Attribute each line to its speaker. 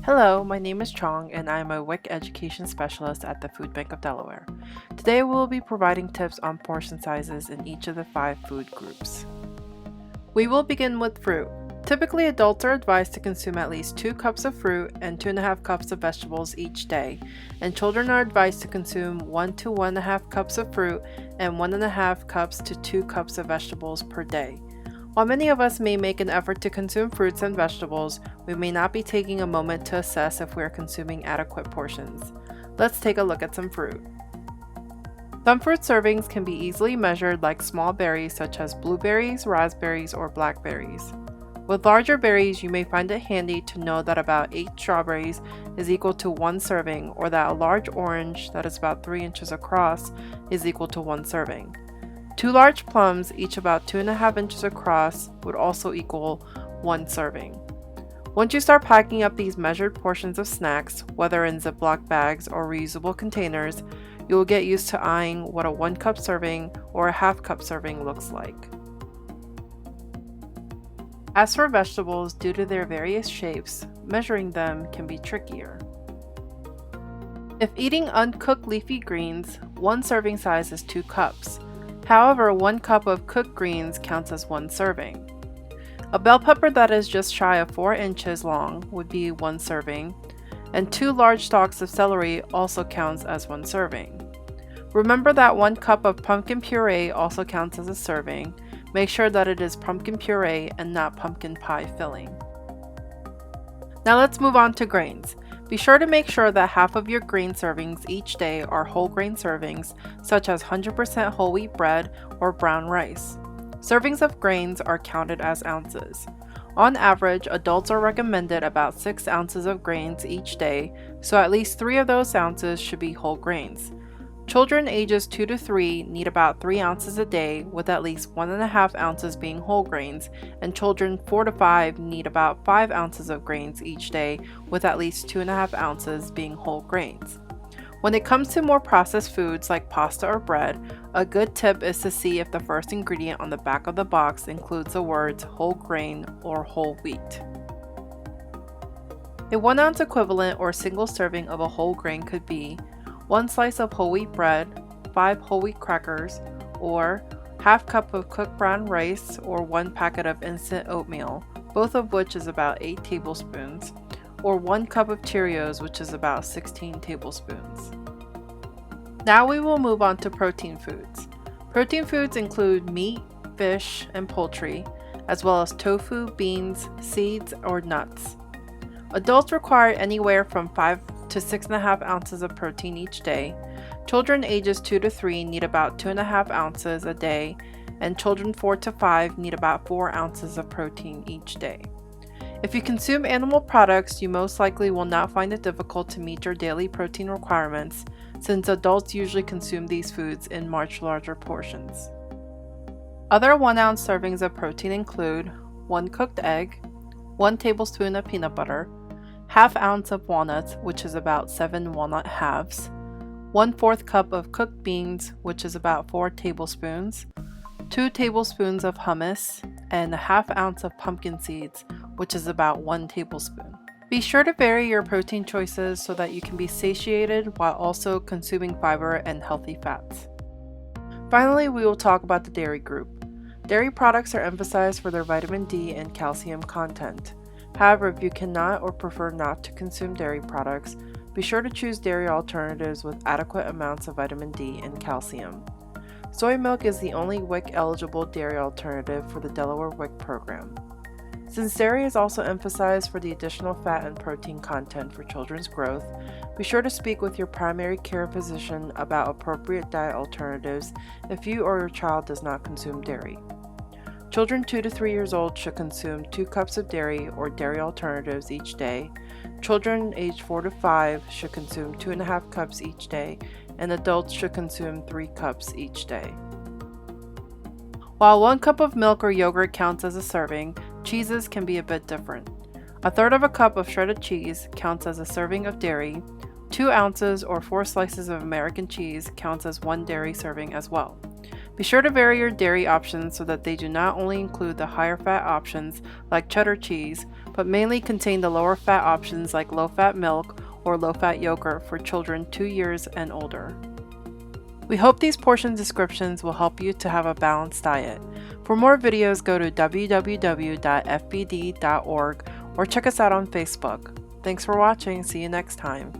Speaker 1: Hello, my name is Chong and I am a WIC Education Specialist at the Food Bank of Delaware. Today we will be providing tips on portion sizes in each of the 5 food groups. We will begin with fruit. Typically, adults are advised to consume at least 2 cups of fruit and 2.5 cups of vegetables each day, and children are advised to consume 1 to 1.5 cups of fruit and 1.5 cups to 2 cups of vegetables per day. While many of us may make an effort to consume fruits and vegetables, we may not be taking a moment to assess if we are consuming adequate portions. Let's take a look at some fruit. Some fruit servings can be easily measured, like small berries such as blueberries, raspberries, or blackberries. With larger berries, you may find it handy to know that about 8 strawberries is equal to 1 serving, or that a large orange that is about 3 inches across is equal to 1 serving. 2 large plums, each about 2.5 inches across, would also equal 1 serving. Once you start packing up these measured portions of snacks, whether in Ziploc bags or reusable containers, you will get used to eyeing what a 1 cup serving or a half cup serving looks like. As for vegetables, due to their various shapes, measuring them can be trickier. If eating uncooked leafy greens, 1 serving size is 2 cups. However, 1 cup of cooked greens counts as 1 serving. A bell pepper that is just shy of 4 inches long would be 1 serving, and 2 large stalks of celery also counts as 1 serving. Remember that 1 cup of pumpkin puree also counts as a serving. Make sure that it is pumpkin puree and not pumpkin pie filling. Now let's move on to grains. Be sure to make sure that half of your grain servings each day are whole grain servings, such as 100% whole wheat bread or brown rice. Servings of grains are counted as ounces. On average, adults are recommended about 6 ounces of grains each day, so at least 3 of those ounces should be whole grains. Children ages 2 to 3 need about 3 ounces a day, with at least 1.5 ounces being whole grains, and children 4 to 5 need about 5 ounces of grains each day, with at least 2.5 ounces being whole grains. When it comes to more processed foods like pasta or bread, a good tip is to see if the first ingredient on the back of the box includes the words whole grain or whole wheat. A 1 ounce equivalent or single serving of a whole grain could be 1 slice of whole wheat bread, 5 whole wheat crackers, or half cup of cooked brown rice, or 1 packet of instant oatmeal, both of which is about 8 tablespoons, or 1 cup of Cheerios, which is about 16 tablespoons. Now we will move on to protein foods. Protein foods include meat, fish, and poultry, as well as tofu, beans, seeds, or nuts. Adults require anywhere from 5 to 6.5 ounces of protein each day. Children ages 2 to 3 need about 2.5 ounces a day, and children 4 to 5 need about 4 ounces of protein each day. If you consume animal products, you most likely will not find it difficult to meet your daily protein requirements, since adults usually consume these foods in much larger portions. Other 1 ounce servings of protein include 1 cooked egg, 1 tablespoon of peanut butter, half ounce of walnuts, which is about 7 walnut halves, 1/4 cup of cooked beans, which is about 4 tablespoons, 2 tablespoons of hummus, and a half ounce of pumpkin seeds, which is about 1 tablespoon. Be sure to vary your protein choices so that you can be satiated while also consuming fiber and healthy fats. Finally, we will talk about the dairy group. Dairy products are emphasized for their vitamin D and calcium content. However, if you cannot or prefer not to consume dairy products, be sure to choose dairy alternatives with adequate amounts of vitamin D and calcium. Soy milk is the only WIC-eligible dairy alternative for the Delaware WIC program. Since dairy is also emphasized for the additional fat and protein content for children's growth, be sure to speak with your primary care physician about appropriate diet alternatives if you or your child does not consume dairy. Children 2 to 3 years old should consume 2 cups of dairy or dairy alternatives each day. Children aged 4 to 5 should consume 2.5 cups each day, and adults should consume 3 cups each day. While 1 cup of milk or yogurt counts as a serving, cheeses can be a bit different. 1/3 of a cup of shredded cheese counts as a serving of dairy. 2 ounces or 4 slices of American cheese counts as 1 dairy serving as well. Be sure to vary your dairy options so that they do not only include the higher fat options like cheddar cheese, but mainly contain the lower fat options like low fat milk or low fat yogurt for children 2 years and older. We hope these portion descriptions will help you to have a balanced diet. For more videos, go to www.fbd.org or check us out on Facebook. Thanks for watching. See you next time.